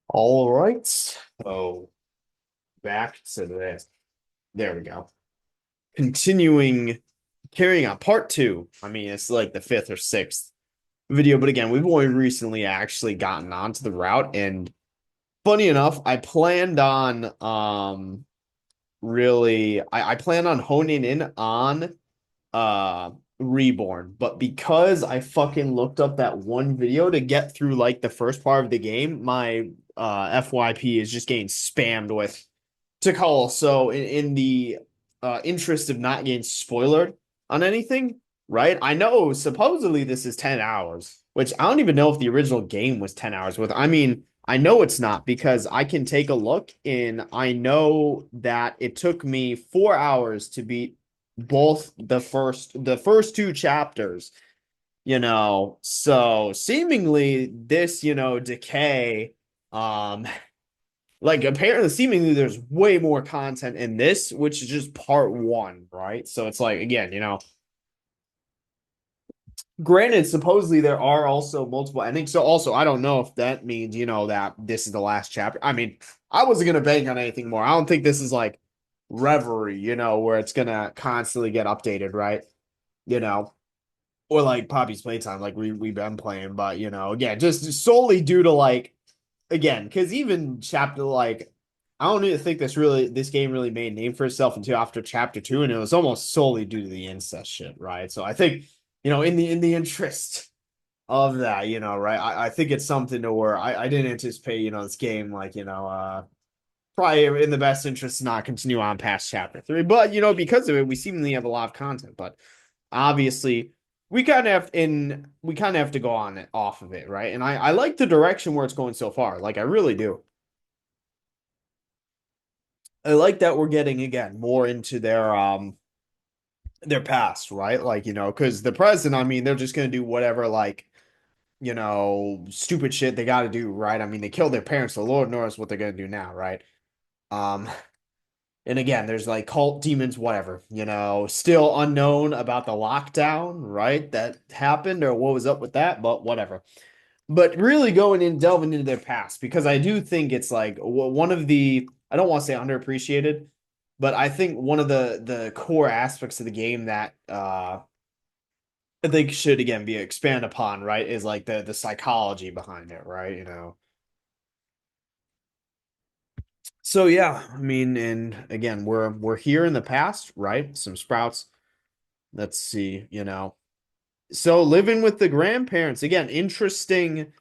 All right. So back to this. There we go. Continuing, carrying on part two. I mean, it's like the fifth or sixth video, but again, we've only recently actually gotten onto the route. And funny enough, I planned on really I planned on honing in on uh Reborn, but because I fucking looked up that one video to get through like the first part of the game, my FYP is just getting spammed with to call. So in the interest of not getting spoiled on anything, right? I know supposedly this is 10 hours, which I don't even know if the original game was 10 hours with. I mean, I know it's not because I can take a look and I know that it took me 4 hours to beat both the first two chapters, so seemingly this, decay, um like apparently seemingly there's way more content in this, which is just part one, right? So it's like again, granted, supposedly there are also multiple endings. So also I don't know if that means, that this is the last chapter. I mean, I wasn't gonna bank on anything more. I don't think this is like Reverie, where it's gonna constantly get updated, right? You know, or like Poppy's Playtime, like we've been playing, but again, just solely due to like again, because even chapter like I don't even think this game really made a name for itself until after chapter two, and it was almost solely due to the incest shit, right? So I think in the interest of that, right? I think it's something to where I didn't anticipate this game like probably in the best interest to not continue on past chapter three, but because of it, we seemingly have a lot of content, but obviously we kind of have to go on it off of it, right? And I like the direction where it's going so far. Like I really do. I like that we're getting again more into their past, right? Like, because the present, I mean, they're just gonna do whatever like, stupid shit they gotta do, right? I mean, they killed their parents, so Lord knows what they're gonna do now, right? Um, and again, there's like cult demons, whatever, still unknown about the lockdown, right? That happened or what was up with that, but whatever. But really going in delving into their past because I do think it's like one of the I don't want to say underappreciated, but I think one of the core aspects of the game that I think should again be expanded upon, right, is like the psychology behind it, right? So yeah, I mean, and again, we're here in the past, right? Some sprouts. Let's see, So living with the grandparents, again, interesting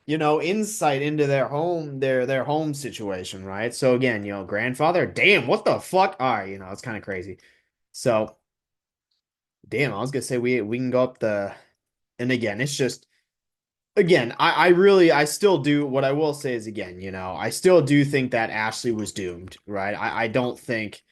insight into their home situation, right? So again, grandfather, damn, what the fuck? All right, it's kind of crazy. So, damn, I was gonna say we can go up and again, it's just again, I still do what I will say is again, I still do think that Ashley was doomed, right? I don't think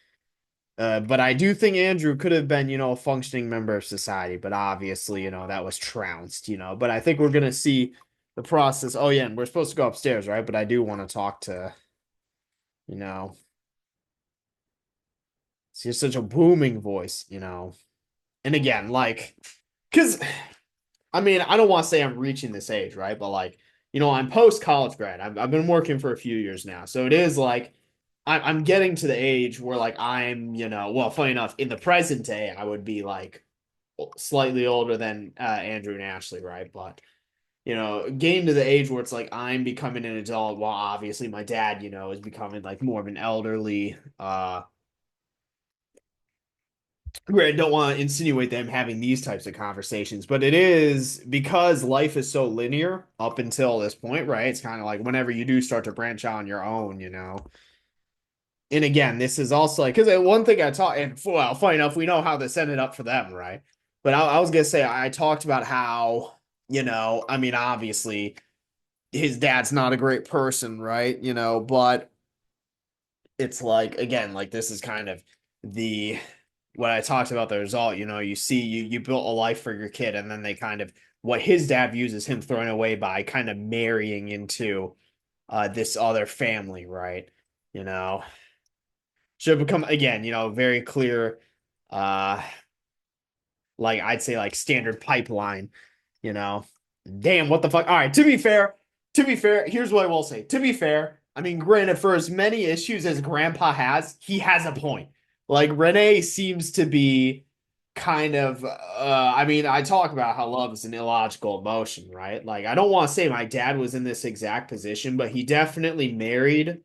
but I do think Andrew could have been, a functioning member of society, but obviously, that was trounced, But I think we're gonna see the process. Oh yeah, and we're supposed to go upstairs, right? But I do want to talk to, you know, she has such a booming voice, And again, like, because I mean, I don't want to say I'm reaching this age, right? But like, I'm post college grad. I've been working for a few years now, so it is like I'm getting to the age where like I'm, well, funny enough, in the present day, I would be like slightly older than Andrew and Ashley, right? But getting to the age where it's like I'm becoming an adult, while obviously my dad, is becoming like more of an elderly. I don't want to insinuate them having these types of conversations, but it is because life is so linear up until this point, right? It's kind of like whenever you do start to branch out on your own, And again, this is also like because one thing I talked and well, funny enough, we know how this ended up for them, right? But I was gonna say I talked about how I mean, obviously his dad's not a great person, right? But it's like again, like this is kind of the what I talked about the result, you see you built a life for your kid and then they kind of what his dad views as him throwing away by kind of marrying into this other family, right? You know, should become again, very clear uh like I'd say like standard pipeline, you know. Damn, what the fuck? All right, to be fair, To be fair, here's what I will say. To be fair, I mean, granted, for as many issues as Grandpa has, he has a point. Like Renee seems to be kind of I mean, I talk about how love is an illogical emotion, right? Like I don't want to say my dad was in this exact position, but he definitely married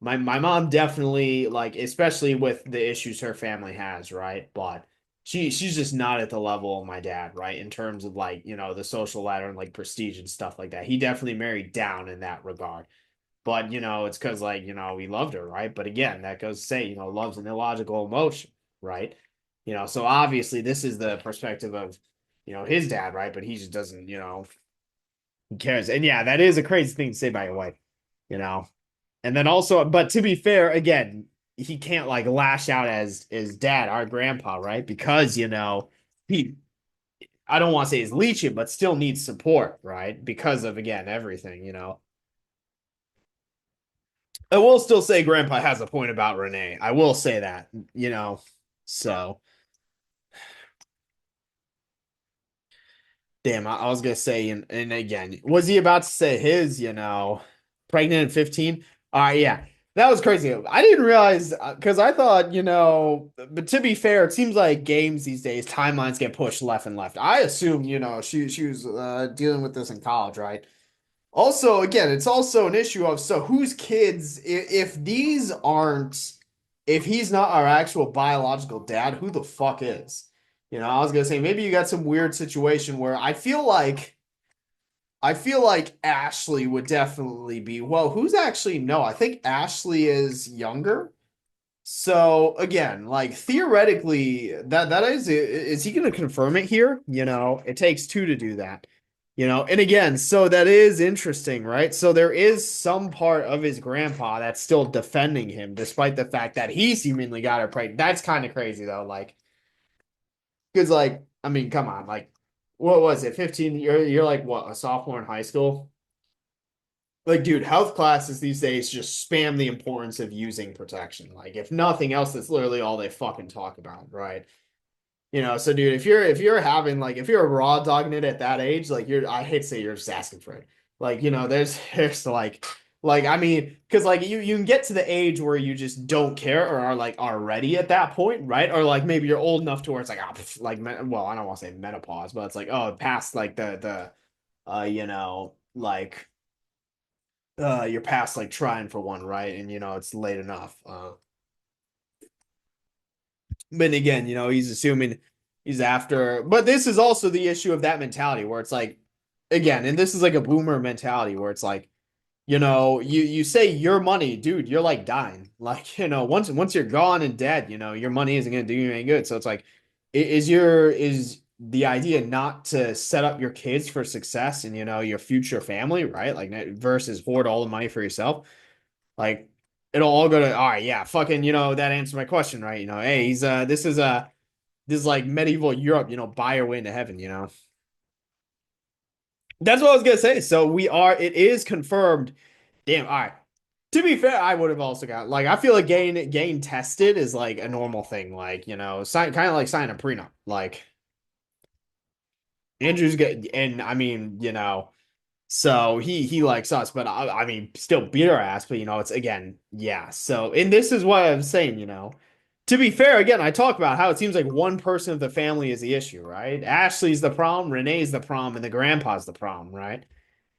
my mom definitely like especially with the issues her family has, right? But she's just not at the level of my dad, right? In terms of like, the social ladder and like prestige and stuff like that. He definitely married down in that regard. But, it's because like, we loved her, right? But again, that goes to say, love's an illogical emotion, right? So obviously this is the perspective of, his dad, right? But he just doesn't, he cares. And yeah, that is a crazy thing to say by your wife, you know. And then also, but to be fair, again, he can't like lash out as his dad, our grandpa, right? Because, he I don't want to say he's leeching, but still needs support, right? Because of again everything. I will still say Grandpa has a point about Renee. I will say that. So damn, I was gonna say, and again, was he about to say his, pregnant at 15? All right, yeah, that was crazy. I didn't realize because I thought, but to be fair, it seems like games these days timelines get pushed left and left. I assume, she was dealing with this in college, right? Also, again, it's also an issue of so whose kids, if these aren't, if he's not our actual biological dad, who the fuck is? I was gonna say maybe you got some weird situation where I feel like Ashley would definitely be, well, who's actually no, I think Ashley is younger. So again, like theoretically, that is he going to confirm it here? It takes two to do that. And again, so that is interesting, right? So there is some part of his grandpa that's still defending him, despite the fact that he seemingly got her pregnant. That's kind of crazy though, like because like I mean, come on, like what was it? 15? You're like what, a sophomore in high school? Like, dude, health classes these days just spam the importance of using protection. Like, if nothing else, that's literally all they fucking talk about, right? So dude, if you're having like if you're raw dogging it at that age, like I hate to say you're just asking for it. Like, there's like I mean, because like you can get to the age where you just don't care or are ready at that point, right? Or like maybe you're old enough to where it's like like well, I don't want to say menopause, but it's like oh past like the like you're past like trying for one, right? And it's late enough. But again, he's assuming he's after. But this is also the issue of that mentality where it's like, again, and this is like a boomer mentality where it's like, you say your money, dude, you're like dying. Like, once you're gone and dead, your money isn't gonna do you any good. So it's like, is the idea not to set up your kids for success and your future family, right? Like versus hoard all the money for yourself. Like it'll all go to all right, yeah, fucking, that answers my question, right? Hey, he's this is like medieval Europe, buy your way into heaven. That's what I was gonna say. So it is confirmed. Damn, all right. To be fair, I would have also got like I feel like getting tested is like a normal thing. Like, sign kind of like sign a prenup. Like Andrew's good and I mean, so he likes us, but I mean, still beat our ass. But it's again, yeah. So and this is what I'm saying. To be fair, again, I talk about how it seems like one person of the family is the issue, right? Ashley's the problem, Renee's the problem, and the grandpa's the problem, right?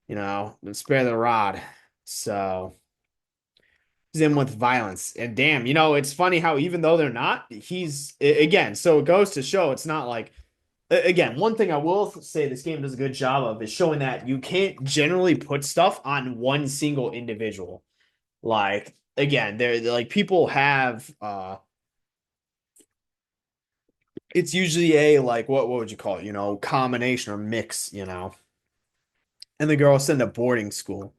And spare the rod. So he's in with violence, and damn, it's funny how even though they're not, he's again. So it goes to show it's not like again, one thing I will say this game does a good job of is showing that you can't generally put stuff on one single individual. Like again, they're like people have it's usually a like what would you call it, combination or mix. And the girls send to boarding school.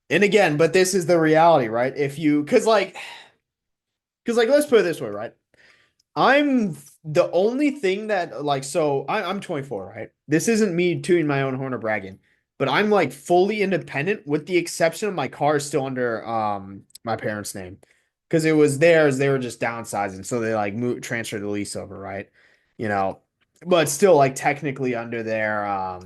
And again, but this is the reality, right? If you because like let's put it this way, right? I'm the only thing that like so I'm 24, right? This isn't me tooting my own horn or bragging, but I'm like fully independent with the exception of my car is still under my parents' name because it was theirs. They were just downsizing, so they like moved transferred the lease over, right? You know, but still like technically under their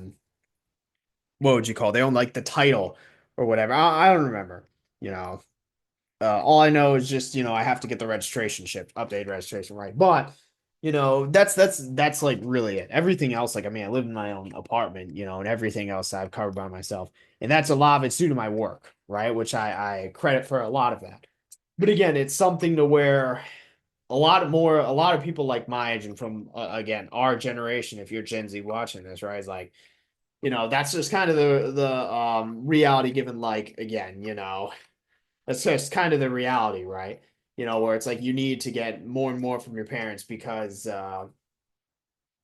what would you call it? They own like the title or whatever. I don't remember. You know, all I know is just, I have to get the registration shipped, update registration, right? But, that's like really it. Everything else, like, I mean, I live in my own apartment, and everything else I've covered by myself. And that's a lot of it's due to my work, right? Which I credit for a lot of that. But again, it's something to where a lot of people like my age and from, again, our generation, if you're Gen Z watching this, right? Is like, that's just kind of the reality given, like, again, that's just kind of the reality, right? Where it's like you need to get more and more from your parents because of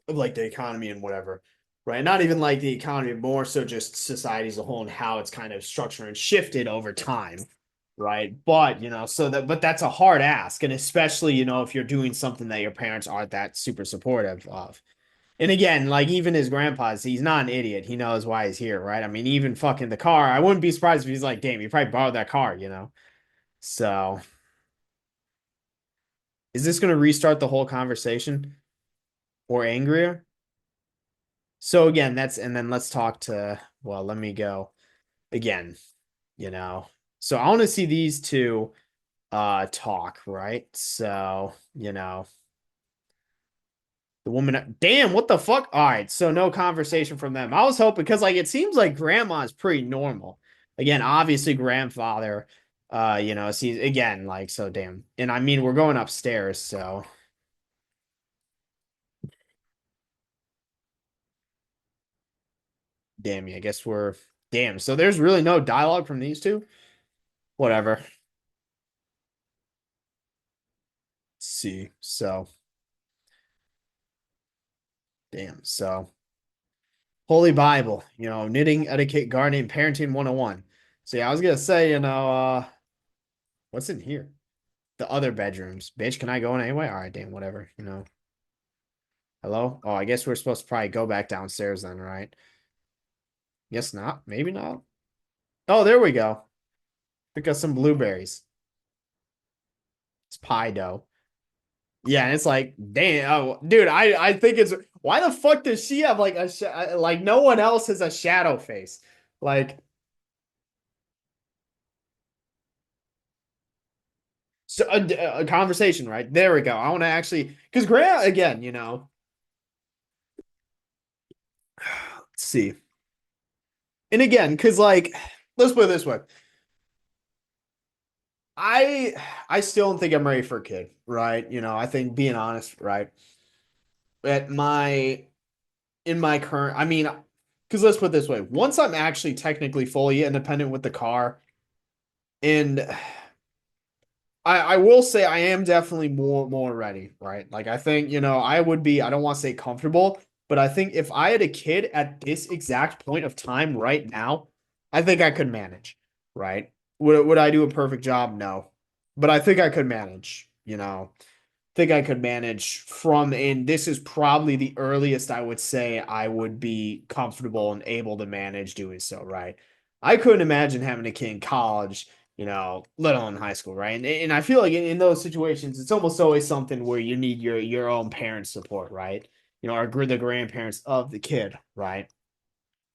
like the economy and whatever, right? Not even like the economy, more so just society as a whole and how it's kind of structured and shifted over time, right? But but that's a hard ask, and especially if you're doing something that your parents aren't that super supportive of. And again, like even his grandpa's, he's not an idiot. He knows why he's here, right? I mean, even fucking the car, I wouldn't be surprised if he's like, damn, you probably borrowed that car. So, is this going to restart the whole conversation or angrier? So again, and then let's talk to, well, let me go again, you know. So I want to see these two talk, right? So, the woman, damn, what the fuck? All right, so no conversation from them. I was hoping because like it seems like grandma is pretty normal. Again, obviously grandfather, sees again, like so damn. And I mean, we're going upstairs, so damn, yeah, I guess we're damn. So there's really no dialogue from these two. Whatever. Let's see. So damn. So Holy Bible, knitting, etiquette, gardening, parenting 101. So yeah, I was gonna say, what's in here? The other bedrooms. Bitch, can I go in anyway? All right, damn, whatever. Hello? Oh, I guess we're supposed to probably go back downstairs then, right? Guess not. Maybe not. Oh, there we go. Pick up some blueberries. It's pie dough. Yeah, and it's like, damn, oh, dude, I think it's why the fuck does she have like like no one else has a shadow face? Like, so a conversation, right? There we go. I want to actually, because Grant again, let's see, and again, because like, let's put it this way, I I still don't think I'm ready for a kid, right? I think being honest, right, at my in my current, I mean, because let's put it this way, once I'm actually technically fully independent with the car, and I will say I am definitely more ready, right? Like I think, I would be, I don't want to say comfortable, but I think if I had a kid at this exact point of time right now, I think I could manage, right? Would I do a perfect job? No. But I think I could manage. Think I could manage and this is probably the earliest I would say I would be comfortable and able to manage doing so, right? I couldn't imagine having a kid in college, let alone high school, right? And I feel like in those situations, it's almost always something where you need your own parents' support, right? Or the grandparents of the kid, right?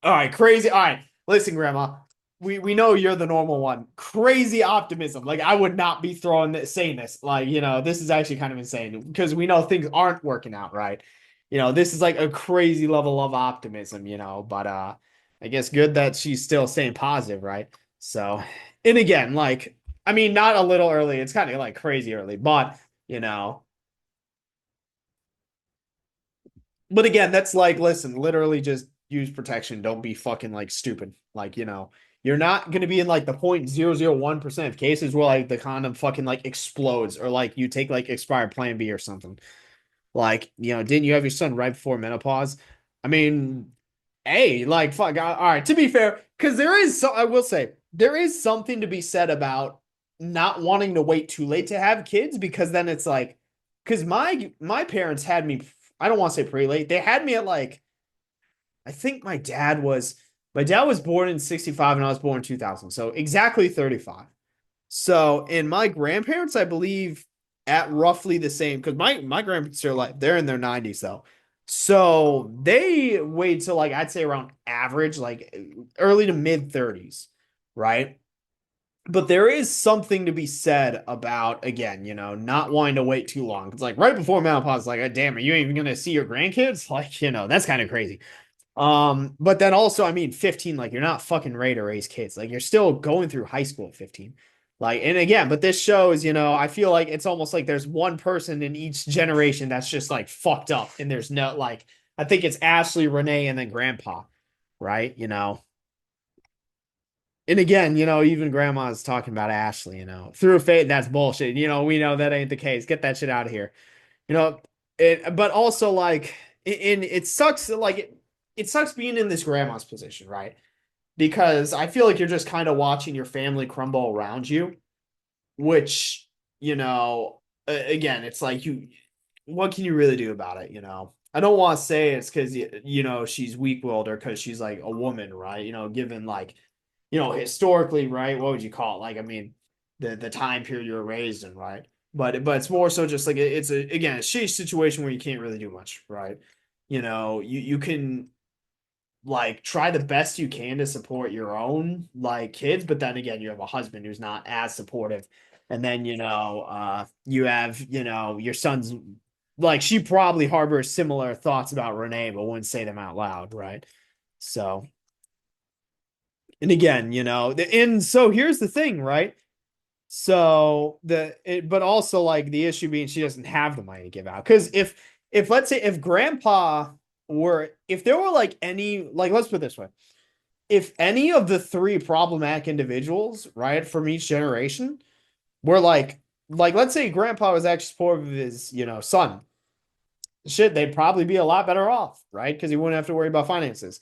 All right, crazy. All right, listen, Grandma. We know you're the normal one. Crazy optimism. Like I would not be saying this. Like this is actually kind of insane because we know things aren't working out right. This is like a crazy level of optimism. But I guess good that she's still staying positive, right? So, and again, like I mean, not a little early. It's kind of like crazy early, but you know, but again, that's like, listen, literally just use protection. Don't be fucking like stupid. Like, you're not gonna be in like the 0.001% of cases where like the condom fucking like explodes or like you take like expired plan B or something. Like, didn't you have your son right before menopause? I mean, hey, like fuck. All right, to be fair, because I will say, there is something to be said about not wanting to wait too late to have kids because then it's like, because my parents had me. I don't want to say pretty late. They had me at like, I think my dad was born in 65 and I was born in 2000. So exactly 35. So, and my grandparents, I believe, at roughly the same, because my grandparents are like, they're in their 90s though. So they wait till like I'd say around average, like early to mid 30s, right? But there is something to be said about, again, not wanting to wait too long. It's like right before menopause, it's like, oh, damn, are you even gonna see your grandkids? Like, that's kind of crazy. But then also, I mean, 15, like you're not fucking ready to raise kids. Like you're still going through high school at 15. Like, and again, but this shows, I feel like it's almost like there's one person in each generation that's just like fucked up. And there's no like, I think it's Ashley, Renee, and then grandpa, right? And again, even grandma's talking about Ashley, through fate, that's bullshit. We know that ain't the case. Get that shit out of here. You know, but also like, and it sucks, like, it sucks being in this grandma's position, right? Because I feel like you're just kind of watching your family crumble around you, which, again, it's like what can you really do about it? I don't want to say it's because, she's weak willed or because she's like a woman, right? Given like, historically, right? What would you call it? Like, I mean, the time period you were raised in, right? But it's more so just like it's again a shitty situation where you can't really do much, right? You can like try the best you can to support your own like kids, but then again, you have a husband who's not as supportive, and then you have your son's like she probably harbors similar thoughts about Renee, but wouldn't say them out loud, right? So, and again, and so here's the thing, right? So but also like the issue being she doesn't have the money to give out. Because if let's say if grandpa if there were like any like let's put it this way, if any of the three problematic individuals, right, from each generation were like let's say grandpa was actually supportive of his, son, shit, they'd probably be a lot better off, right? Because he wouldn't have to worry about finances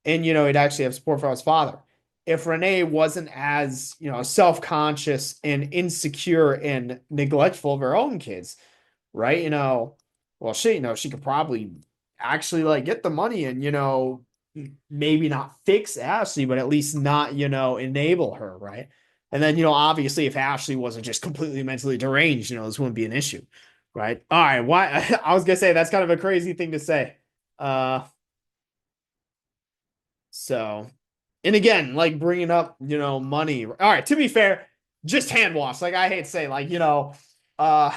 and he'd actually have support from his father. If Renee wasn't as self-conscious and insecure and neglectful of her own kids, right? Well, she could probably actually like get the money and maybe not fix Ashley, but at least not enable her, right? And then obviously if Ashley wasn't just completely mentally deranged, this wouldn't be an issue, right? All right, why I was gonna say that's kind of a crazy thing to say. Uh, so, and again, like bringing up, money. All right, to be fair, just hand wash. Like I hate to say, like, uh,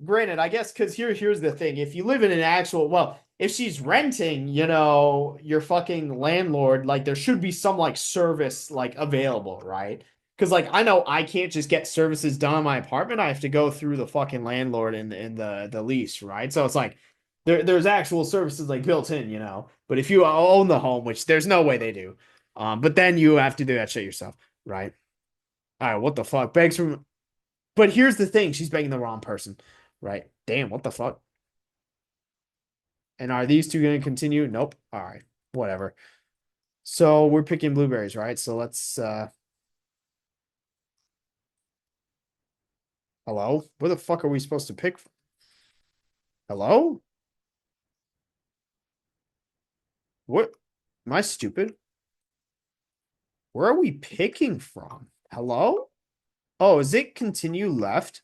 granted, I guess because here's the thing: if you live in an actual, well, if she's renting, your fucking landlord, like there should be some like service like available, right? Because like I know I can't just get services done in my apartment. I have to go through the fucking landlord in the lease, right? So it's like there's actual services like built in, But if you own the home, which there's no way they do, but then you have to do that shit yourself, right? All right, what the fuck? Begs from but here's the thing, she's begging the wrong person, right? Damn, what the fuck? And are these two going to continue? Nope. All right, whatever. So we're picking blueberries, right? So let's hello? Where the fuck are we supposed to pick? Hello? What? Am I stupid? Where are we picking from? Hello? Oh, is it continue left?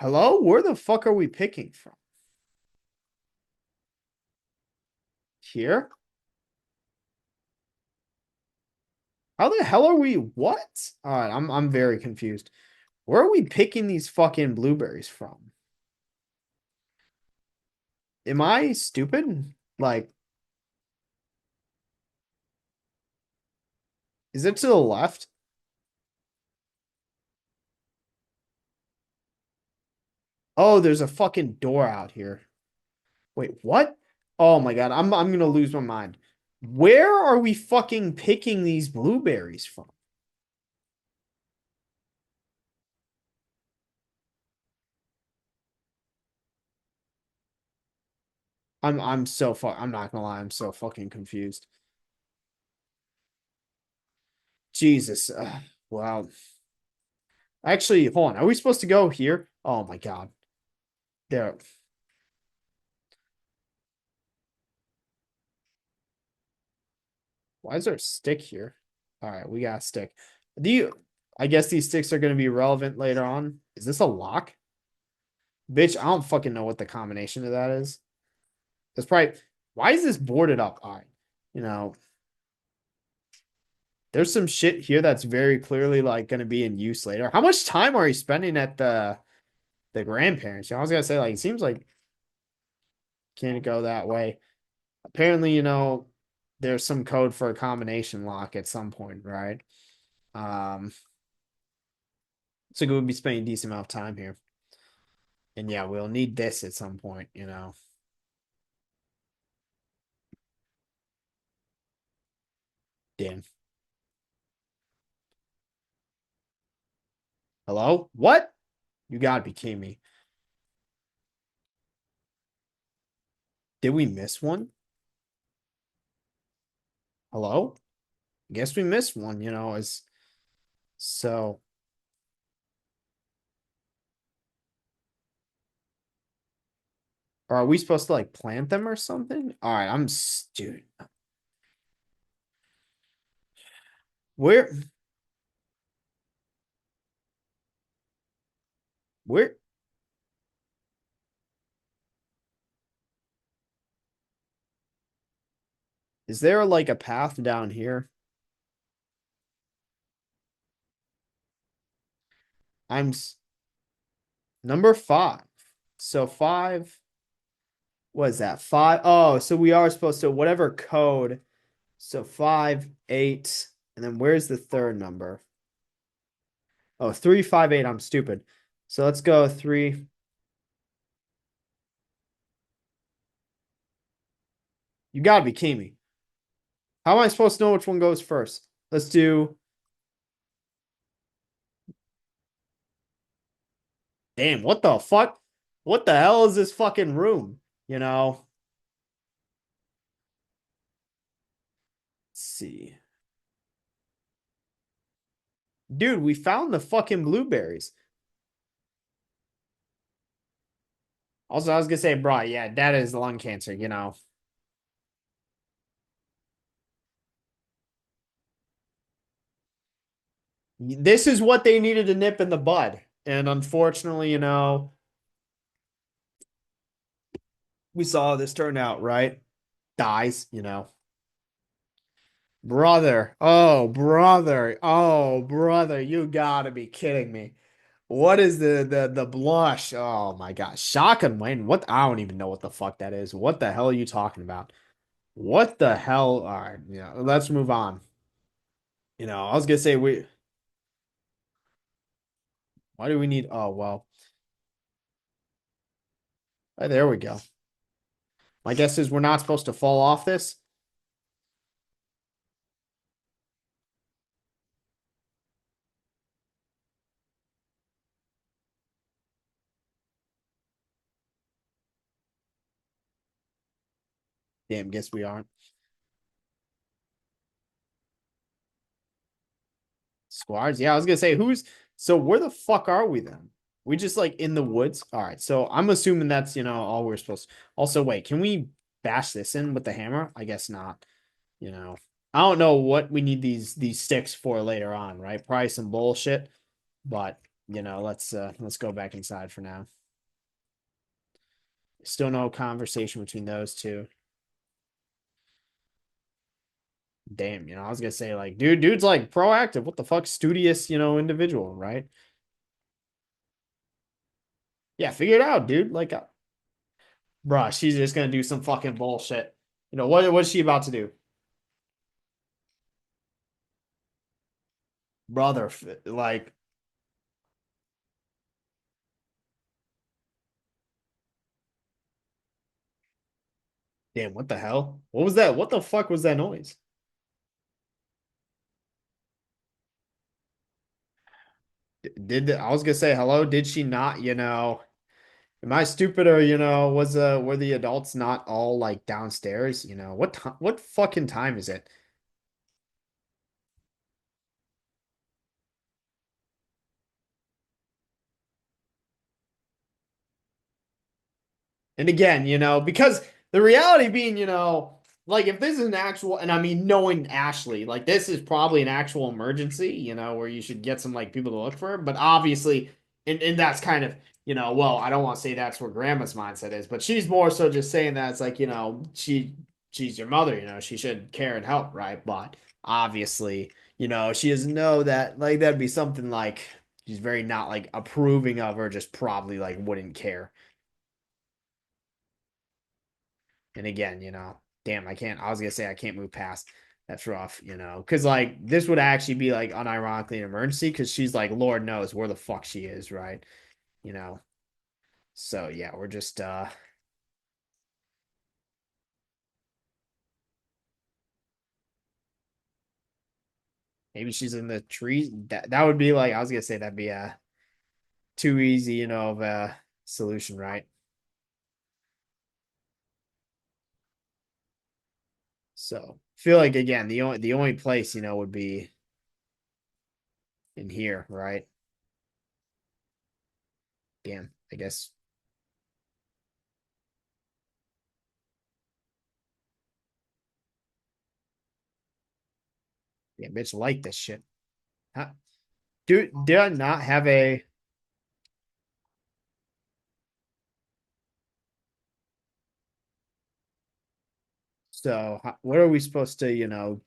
Hello? Where the fuck are we picking from? Here? How the hell are we? What? All right, I'm very confused. Where are we picking these fucking blueberries from? Am I stupid? Like, is it to the left? Oh, there's a fucking door out here. Wait, what? Oh my God, I'm gonna lose my mind. Where are we fucking picking these blueberries from? I'm not gonna lie, I'm so fucking confused. Jesus. Wow. Actually, hold on. Are we supposed to go here? Oh my God. There. Why is there a stick here? All right, we got a stick. Do you I guess these sticks are gonna be relevant later on. Is this a lock? Bitch, I don't fucking know what the combination of that is. That's probably why is this boarded up? All right, you know, there's some shit here that's very clearly like going to be in use later. How much time are you spending at the grandparents? I was gonna say like it seems like can't go that way. Apparently, there's some code for a combination lock at some point, right? Um, so we'll be spending a decent amount of time here. And yeah, we'll need this at some point. Damn. Hello? What? You gotta be kidding me. Did we miss one? Hello? Guess we missed one, as so are we supposed to like plant them or something? All right, dude. Where where is there like a path down here? I'm number five. So five, what is that? Five. Oh, so we are supposed to whatever code. So five, eight, and then where's the third number? Oh, 358. I'm stupid. So let's go three. You gotta be kidding me. How am I supposed to know which one goes first? Let's do. Damn, what the fuck? What the hell is this fucking room? You know? Let's see. Dude, we found the fucking blueberries. Also, I was gonna say, bro, yeah, that is lung cancer. This is what they needed to nip in the bud. And unfortunately, we saw how this turn out, right? Dies. Brother. Oh, brother. Oh, brother. You gotta be kidding me. What is the blush? Oh my God. Shock and Wayne. What? I don't even know what the fuck that is. What the hell are you talking about? What the hell? All right, yeah, let's move on. I was gonna say why do we need oh well. There we go. My guess is we're not supposed to fall off this. Damn, guess we aren't. Squads. Yeah, I was gonna say who's so where the fuck are we then? We just like in the woods. All right, so I'm assuming that's all we're supposed to. Also, wait, can we bash this in with the hammer? I guess not. You know, I don't know what we need these sticks for later on, right? Probably some bullshit, but let's go back inside for now. Still no conversation between those two. Damn, I was gonna say like, dude's like proactive. What the fuck, studious individual, right? Yeah, figure it out, dude. Like, bruh, she's just gonna do some fucking bullshit. What's she about to do, brother? Like, damn, what the hell? What was that? What the fuck was that noise? Did I was gonna say hello? Did she not? Am I stupid or were the adults not all like downstairs? What fucking time is it? And again, because the reality being, like if this is an actual, and I mean, knowing Ashley, like this is probably an actual emergency, where you should get some like people to look for her. But obviously, And that's kind of, well, I don't want to say that's where grandma's mindset is, but she's more so just saying that it's like, she's your mother, she should care and help, right? But obviously, she doesn't know that, like, that'd be something like she's very not like approving of, or just probably like wouldn't care. And again, damn, I was gonna say I can't move past. That's rough, because like this would actually be like unironically an emergency because she's like, Lord knows where the fuck she is, right? You know. So yeah, we're just maybe she's in the trees. That would be like I was gonna say that'd be too easy, of a solution, right? So feel like again the only place would be in here, right? Damn, I guess. Yeah, bitch like this shit. Huh? Do I not have a so what are we supposed to,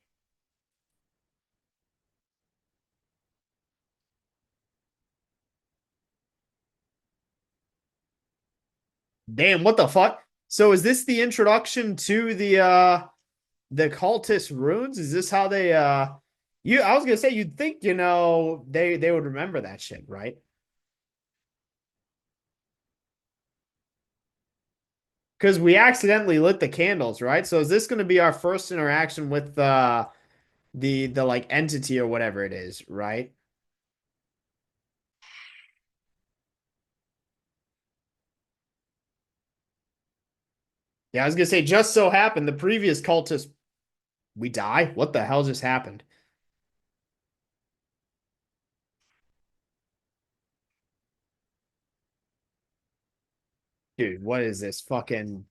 damn, what the fuck? So is this the introduction to the cultist runes? Is this how they I was gonna say you'd think, they would remember that shit, right? Because we accidentally lit the candles, right? So is this gonna be our first interaction with the like entity or whatever it is, right? Yeah, I was gonna say just so happened the previous cultist we die? What the hell just happened? Dude, what is this fucking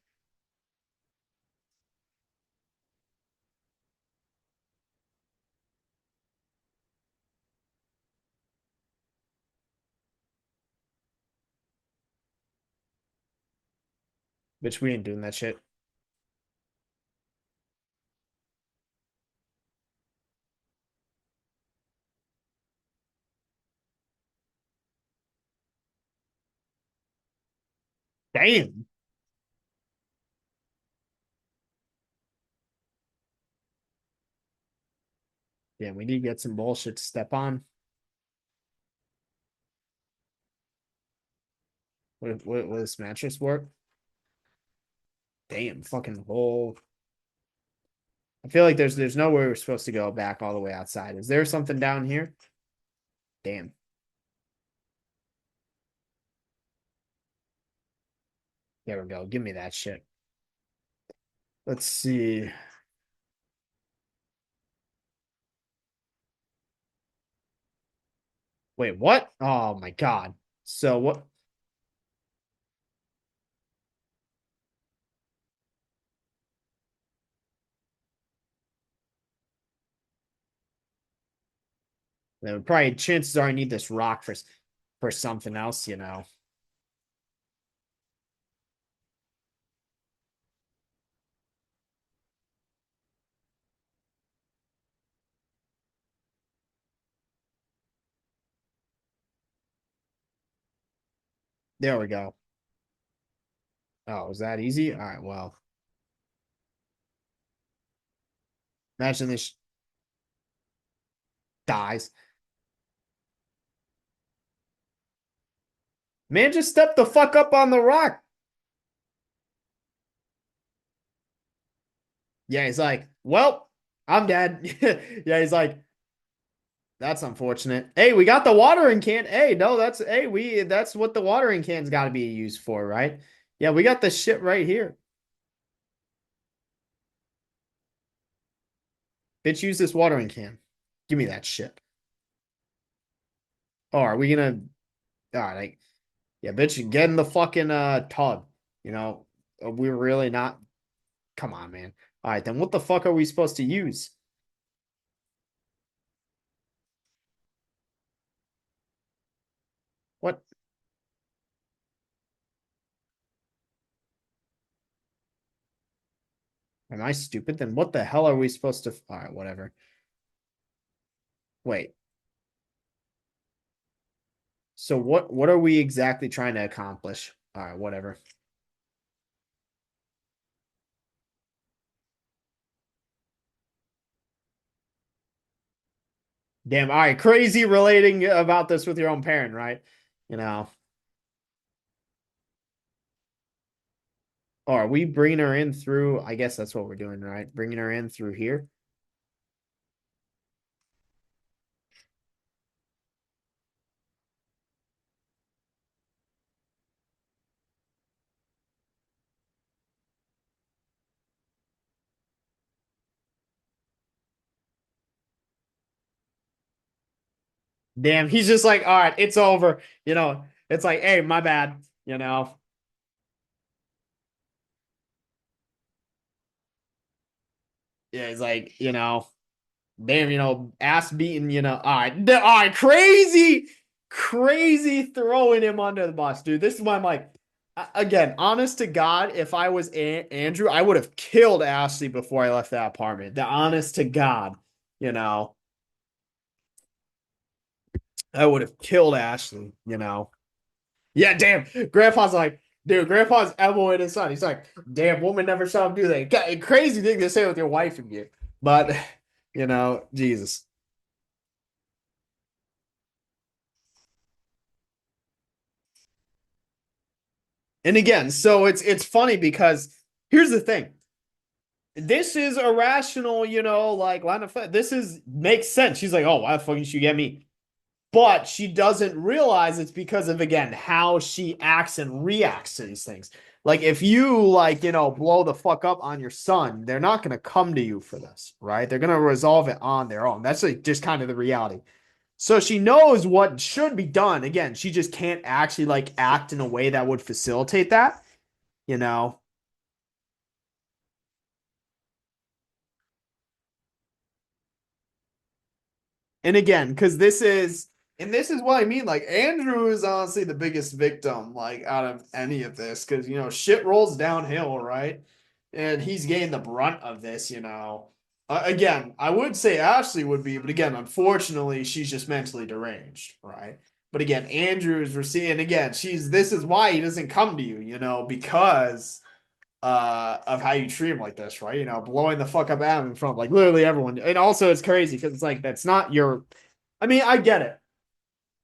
bitch, we ain't doing that shit. Damn. Yeah, we need to get some bullshit to step on. What this mattress work? Damn, fucking whole. I feel like there's nowhere we're supposed to go back all the way outside. Is there something down here? Damn. There we go. Give me that shit. Let's see. Wait, what? Oh my God. So what? Then probably chances are I need this rock for something else. There we go. Oh, is that easy? All right, well, imagine this dies. Man, just step the fuck up on the rock. Yeah, he's like, well, I'm dead. Yeah, he's like, that's unfortunate. Hey, we got the watering can. Hey, no, that's what the watering can's got to be used for, right? Yeah, we got the shit right here. Bitch, use this watering can. Give me that shit. Oh, are we gonna? All right, yeah, bitch, get in the fucking tub. We're really not. Come on, man. All right, then what the fuck are we supposed to use? What? Am I stupid? Then what the hell are we supposed to? All right, whatever. Wait. So what are we exactly trying to accomplish? All right, whatever. Damn. All right, crazy relating about this with your own parent, right? You know. Or are we bringing her in through? I guess that's what we're doing, right? Bringing her in through here. Damn, he's just like, all right, it's over. It's like, hey, my bad. Yeah, he's like, damn, ass beating, all right, crazy throwing him under the bus, dude. This is why I'm like, again, honest to God, if I was Andrew, I would have killed Ashley before I left that apartment. The honest to God, you know, I would have killed Ashley. Yeah, damn. Grandpa's like, dude, Grandpa's elbowing his son. He's like, damn, woman never saw him do that. Crazy thing to say with your wife and you. But, Jesus. And again, so it's funny because here's the thing. This is a rational, like line of this is makes sense. She's like, oh, why the fuck did you get me? But she doesn't realize it's because of again how she acts and reacts to these things. Like if you like, blow the fuck up on your son, they're not gonna come to you for this, right? They're gonna resolve it on their own. That's like just kind of the reality. So she knows what should be done. Again, she just can't actually like act in a way that would facilitate that, you know. And again, because this is what I mean. Like Andrew is honestly the biggest victim, like out of any of this, because shit rolls downhill, right? And he's getting the brunt of this. Again, I would say Ashley would be, but again, unfortunately, she's just mentally deranged, right? But again, Andrew is receiving. Again, this is why he doesn't come to you, because of how you treat him like this, right? Blowing the fuck up at him in front of like literally everyone. And also it's crazy because it's like that's not your I mean, I get it.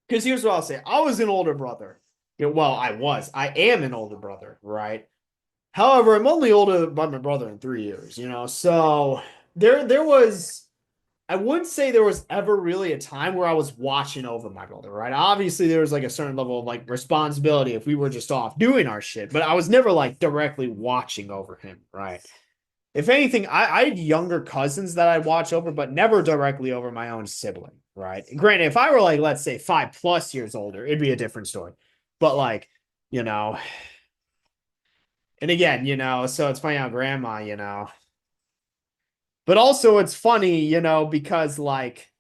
Because here's what I'll say. I was an older brother. Well, I was. I am an older brother, right? However, I'm only older by my brother in 3 years. So there was I wouldn't say there was ever really a time where I was watching over my brother, right? Obviously, there was like a certain level of like responsibility if we were just off doing our shit, but I was never like directly watching over him, right? If anything, I had younger cousins that I'd watch over, but never directly over my own sibling, right? Granted, if I were like, let's say 5+ years older, it'd be a different story. But like, you know, and again, so it's funny how grandma. But also it's funny, because like,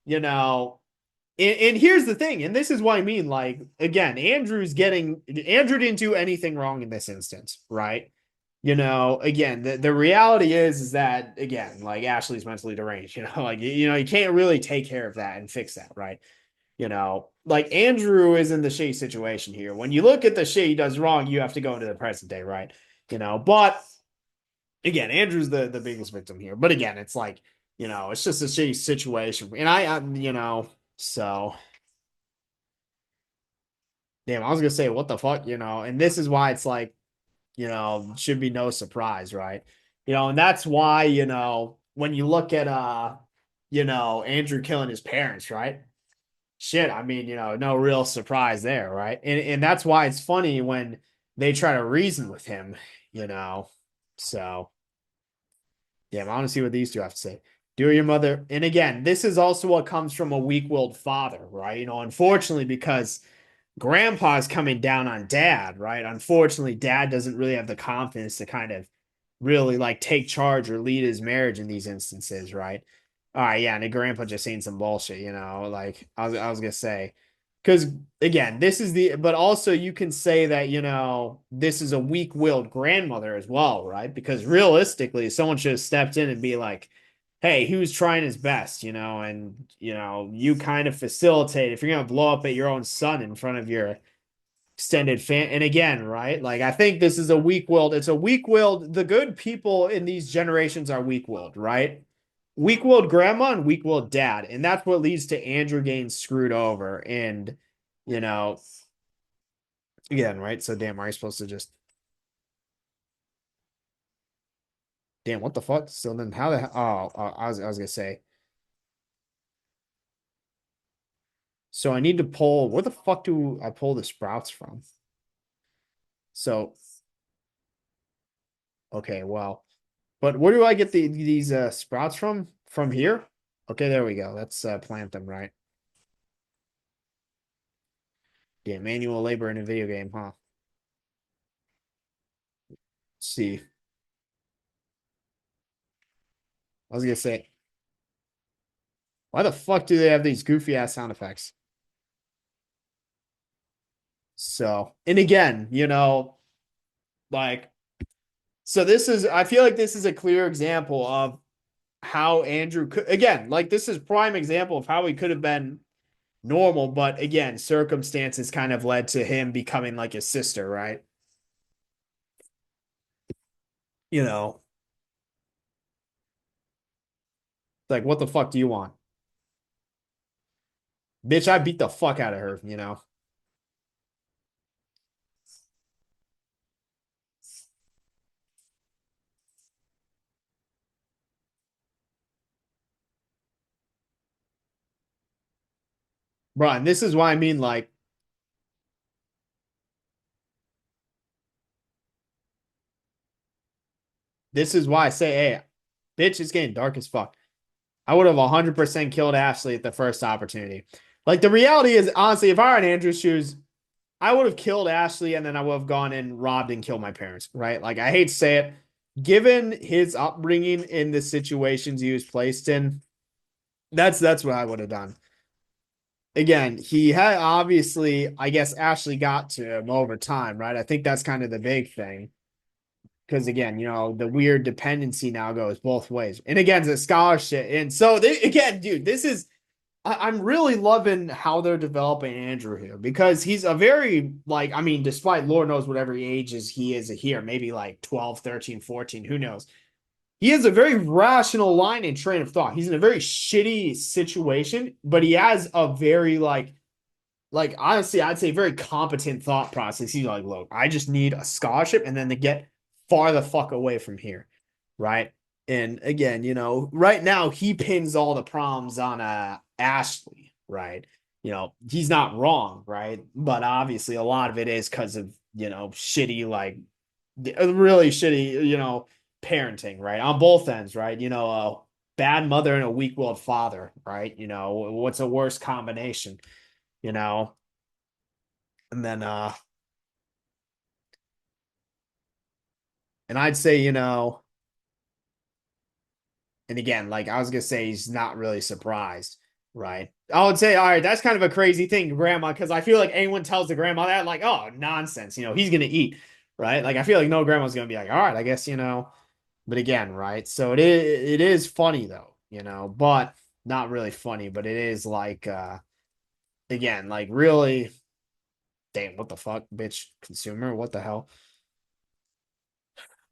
you know, and here's the thing, and this is what I mean. Like, again, Andrew didn't do anything wrong in this instance, right? Again, the reality is that again, like Ashley's mentally deranged, like you can't really take care of that and fix that, right? Like Andrew is in the shitty situation here. When you look at the shit he does wrong, you have to go into the present day, right? But again, Andrew's the biggest victim here. But again, it's like, it's just a shitty situation. And so damn, I was gonna say, what the fuck, and this is why it's like, should be no surprise, right? And that's why, when you look at Andrew killing his parents, right? Shit, I mean, no real surprise there, right? And that's why it's funny when they try to reason with him, you know. So yeah, I want to see what these two have to say. Do your mother, and again, this is also what comes from a weak-willed father, right? Unfortunately, because grandpa's coming down on dad, right? Unfortunately, dad doesn't really have the confidence to kind of really like take charge or lead his marriage in these instances, right? All right, yeah, and the grandpa just saying some bullshit, like I was gonna say. because again, this is the, but also you can say that, this is a weak-willed grandmother as well, right? Because realistically, someone should have stepped in and be like, hey, who's trying his best, and, you kind of facilitate if you're going to blow up at your own son in front of your extended fan. And again, right? Like, I think this is a weak-willed, it's a weak-willed, the good people in these generations are weak-willed, right? Weak-willed grandma and weak-willed dad, and that's what leads to Andrew getting screwed over. And you know, again, right? So damn, are you supposed to just damn? What the fuck? So then, how the I was gonna say. So I need to pull. Where the fuck do I pull the sprouts from? So okay, well, but where do I get these sprouts from? From here? Okay, there we go. Let's plant them right. Yeah, manual labor in a video game, huh? Let's see. I was gonna say, why the fuck do they have these goofy ass sound effects? So, and again, like, so this is, I feel like this is a clear example of how Andrew could, again, like, this is prime example of how he could have been normal, but again, circumstances kind of led to him becoming like his sister, right? You know, like, what the fuck do you want? Bitch, I beat the fuck out of her. Bro, and this is why I mean, like, this is why I say, hey, bitch, it's getting dark as fuck. I would have 100% killed Ashley at the first opportunity. Like, the reality is, honestly, if I were in Andrew's shoes, I would have killed Ashley and then I would have gone and robbed and killed my parents, right? Like, I hate to say it. Given his upbringing in the situations he was placed in, that's what I would have done. Again, he had obviously, I guess, Ashley got to him over time, right? I think that's kind of the big thing. Because again, the weird dependency now goes both ways. And again, the scholarship. And so again, dude, this is I'm really loving how they're developing Andrew here because he's a very, like, I mean, despite Lord knows whatever ages he is here, maybe like 12, 13, 14, who knows. He has a very rational line and train of thought. He's in a very shitty situation, but he has a very like honestly, I'd say very competent thought process. He's like, look, I just need a scholarship and then to get far the fuck away from here. Right. And again, right now he pins all the problems on Ashley, right? He's not wrong, right? But obviously a lot of it is because of, shitty, like really shitty, parenting, right? On both ends, right? A bad mother and a weak-willed father, right? What's a worse combination, you know? And then and I'd say, and again, like I was gonna say, he's not really surprised, right? I would say, all right, that's kind of a crazy thing, grandma, because I feel like anyone tells the grandma that, like, oh, nonsense, he's gonna eat, right? Like I feel like no grandma's gonna be like, all right, I guess, but again, right? So it is funny though, but not really funny, but it is like again, like really, damn, what the fuck, bitch, consumer, what the hell?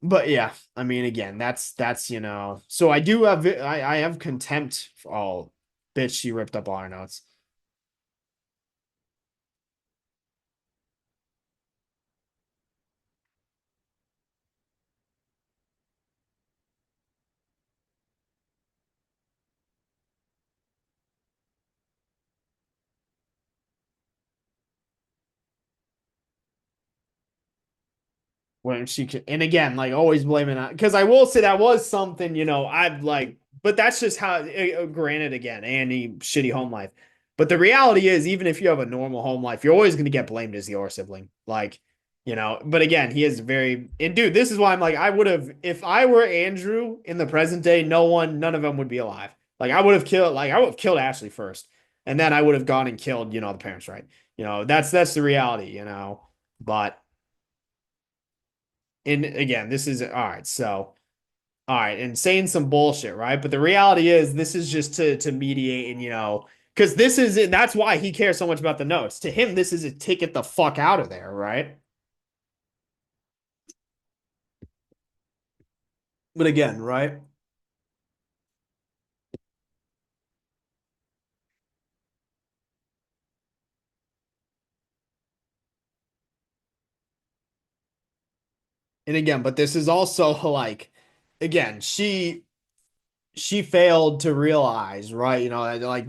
But yeah, I mean, again, that's So I do have I have contempt for all bitch. She ripped up all our notes. When she could, and again, like always blaming on, because I will say that was something, I'd like, but that's just how, granted, again, Andy, shitty home life. But the reality is, even if you have a normal home life, you're always going to get blamed as the older sibling. Like, but again, he is very, and dude, this is why I'm like, I would have, if I were Andrew in the present day, none of them would be alive. Like, I would have killed Ashley first. and then I would have gone and killed, the parents, right? That's the reality, But in again, this is all right. So all right, and saying some bullshit, right? But the reality is, this is just to mediate and because this is it. That's why he cares so much about the notes. To him, this is a ticket the fuck out of there, right? But again, right? And again, but this is also like, again, she failed to realize, right? Like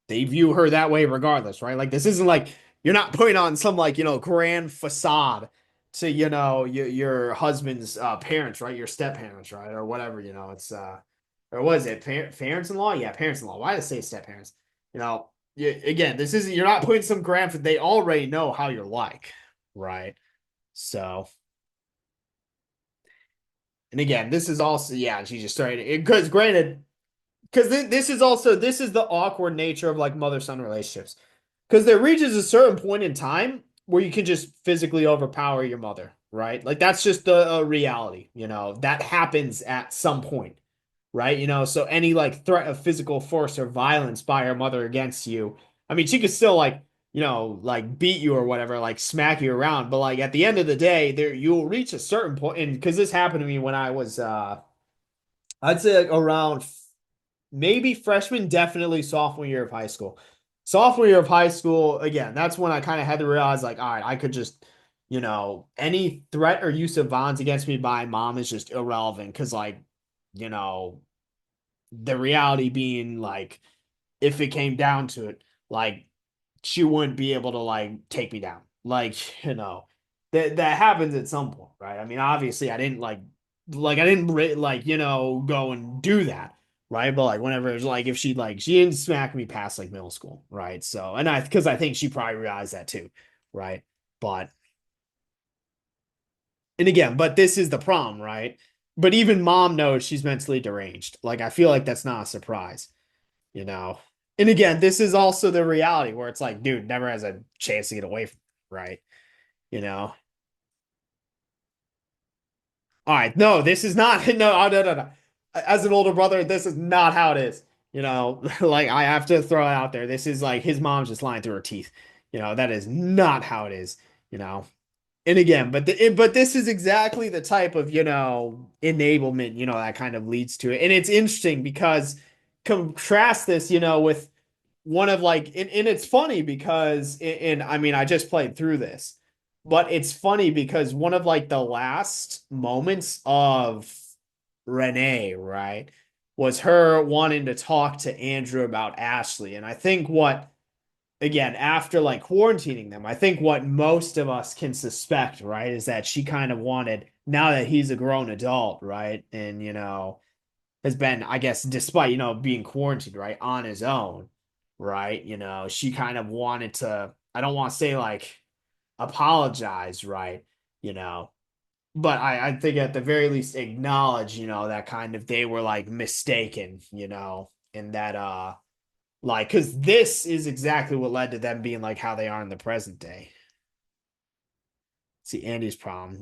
they view her that way regardless, right? Like this isn't like you're not putting on some like, grand facade to, your husband's parents, right? Your step parents, right? Or whatever, it's or was it parents-in-law? Yeah, parents-in-law. Why did I say step parents? Again, this isn't you're not putting some grand they already know how you're like, right? So, and again, this is also yeah, she just started because granted because this is the awkward nature of like mother son relationships because there reaches a certain point in time where you can just physically overpower your mother, right? Like that's just the reality, that happens at some point, right? So any like threat of physical force or violence by her mother against you, I mean, she could still like like beat you or whatever, like smack you around, but like at the end of the day, there you'll reach a certain point, and because this happened to me when I was I'd say like around maybe freshman, definitely sophomore year of high school. Sophomore year of high school, again, that's when I kind of had to realize, like, all right, I could just, any threat or use of violence against me by mom is just irrelevant. Cause, like, you know, the reality being, like, if it came down to it, like, she wouldn't be able to, like, take me down. Like, that happens at some point, right? I mean, obviously, I didn't, I didn't, like, go and do that right? But like whenever it's like if she didn't smack me past like middle school, right? So and because I think she probably realized that too, right? But and again, but this is the problem, right? But even mom knows she's mentally deranged. Like I feel like that's not a surprise, you know. And again, this is also the reality where it's like, dude, never has a chance to get away from, it, right? You know. All right, no, this is not no. As an older brother, this is not how it is. Like I have to throw it out there. This is like his mom's just lying through her teeth. That is not how it is. You know, and again, but this is exactly the type of enablement that kind of leads to it, and it's interesting because contrast this with one of like and it's funny because and I mean I just played through this, but it's funny because one of like the last moments of Renee, right, was her wanting to talk to Andrew about Ashley. And I think what again after like quarantining them, I think what most of us can suspect, right, is that she kind of wanted now that he's a grown adult, right, and has been, I guess, despite, being quarantined, right, on his own, right? She kind of wanted to, I don't want to say like apologize, right? You know, but I think at the very least acknowledge, that kind of they were like mistaken, in that, like, because this is exactly what led to them being like how they are in the present day. See, Andy's problem,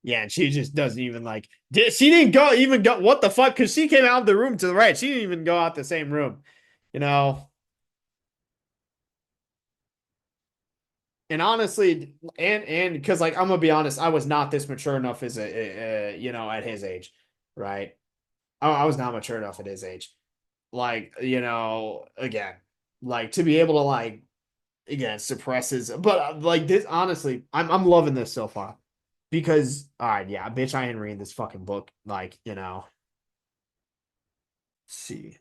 Yeah, and she just doesn't even like. She didn't go even go. What the fuck? Because she came out of the room to the right. She didn't even go out the same room, you know. And honestly, and because like I'm gonna be honest, I was not this mature enough as at his age, right? I was not mature enough at his age. Like again, like to be able to like again suppress his. But like this, honestly, I'm loving this so far because all right, yeah, bitch, I ain't reading this fucking book. Like see.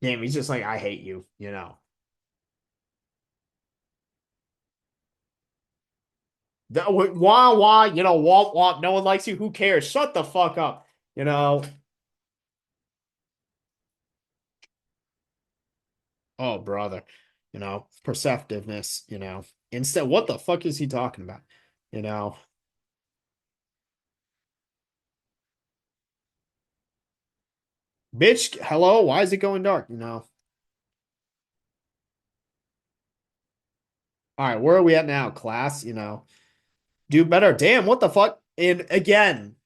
Damn, he's just like, I hate you. Why, womp womp, no one likes you. Who cares? Shut the fuck up. You know, oh brother, perceptiveness, Instead, what the fuck is he talking about? You know, bitch, hello, why is it going dark? All right, where are we at now, class? Do better. Damn, what the fuck? And again,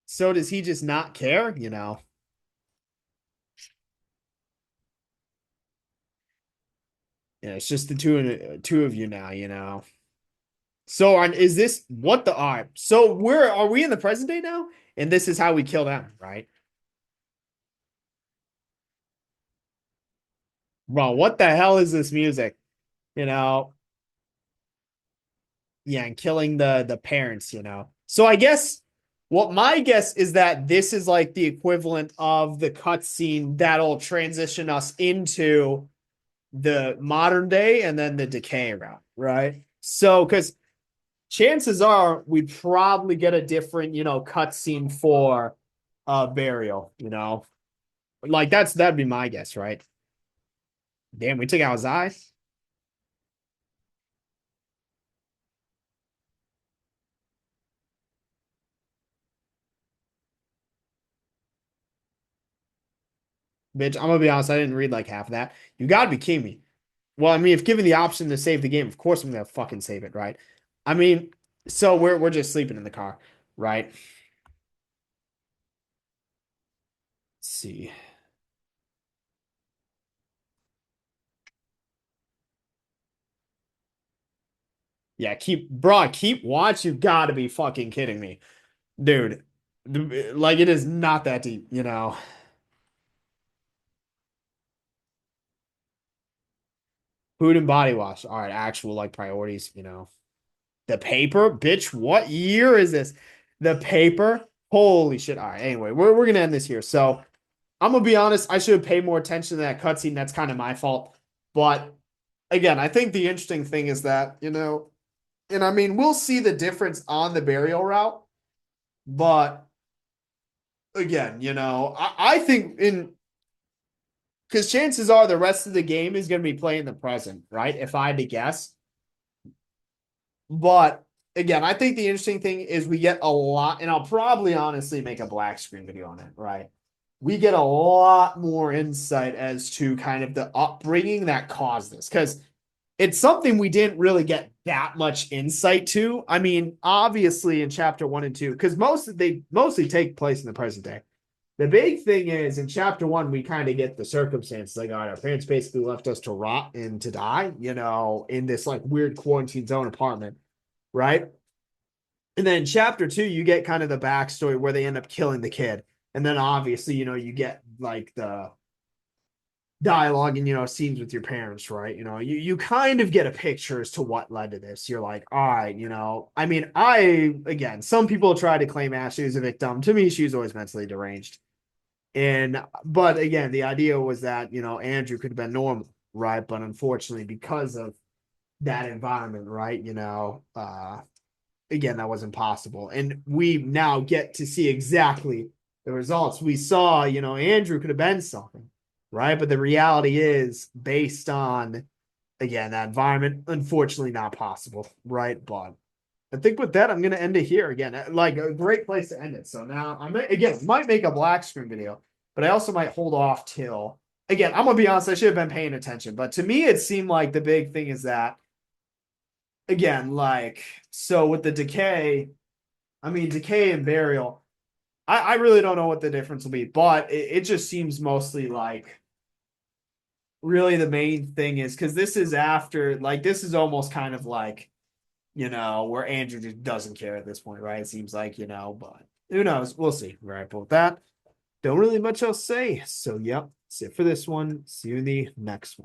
so does he just not care? Yeah, it's just the two of you now. So is this what the all right? So where are we in the present day now? And this is how we kill them, right? Bro, what the hell is this music? You know, yeah, and killing the parents. So I guess what my guess is that this is like the equivalent of the cutscene that'll transition us into the modern day and then the decay route, right? So because chances are we probably get a different, cutscene for burial. Like that'd be my guess, right? Damn, we took out his eye. Bitch, I'm gonna be honest, I didn't read like half of that. You gotta be kidding me. Well, I mean, if given the option to save the game, of course I'm gonna fucking save it, right? I mean, so we're just sleeping in the car, right? Let's see. Yeah, keep watch. You gotta be fucking kidding me, dude. Like it is not that deep. Food and body wash. All right, actual like priorities. The paper, bitch. What year is this? The paper. Holy shit. All right. Anyway, we're gonna end this here. So I'm gonna be honest. I should have paid more attention to that cutscene. That's kind of my fault. But again, I think the interesting thing is that and I mean, we'll see the difference on the burial route. But again, I think in because chances are the rest of the game is going to be playing the present, right? If I had to guess. But again, I think the interesting thing is we get a lot, and I'll probably honestly make a black screen video on it, right? We get a lot more insight as to kind of the upbringing that caused this because it's something we didn't really get that much insight to. I mean, obviously in chapter 1 and 2, because they mostly take place in the present day. The big thing is in chapter 1, we kind of get the circumstances. Like, all right, our parents basically left us to rot and to die, in this like weird quarantine zone apartment, right? And then chapter 2, you get kind of the backstory where they end up killing the kid. And then obviously, you get like the dialogue and scenes with your parents, right? You kind of get a picture as to what led to this. You're like, all right, I mean, I again, some people try to claim Ashley as a victim. To me, she was always mentally deranged. And but again, the idea was that Andrew could have been normal, right? But unfortunately, because of that environment, right? Again, that wasn't possible. And we now get to see exactly the results. We saw, Andrew could have been something, right? But the reality is based on, again, that environment, unfortunately not possible, right? But I think with that, I'm going to end it here again. Like a great place to end it. So now again, might make a black screen video, but I also might hold off till, again, I'm going to be honest, I should have been paying attention. But to me, it seemed like the big thing is that again, like, so with the decay, I mean, decay and burial, I really don't know what the difference will be, but it just seems mostly like really the main thing is because this is after, like, this is almost kind of like, where Andrew just doesn't care at this point, right? It seems like, but who knows? We'll see, right? But with that, don't really much else to say. So, yep, that's it for this one. See you in the next one.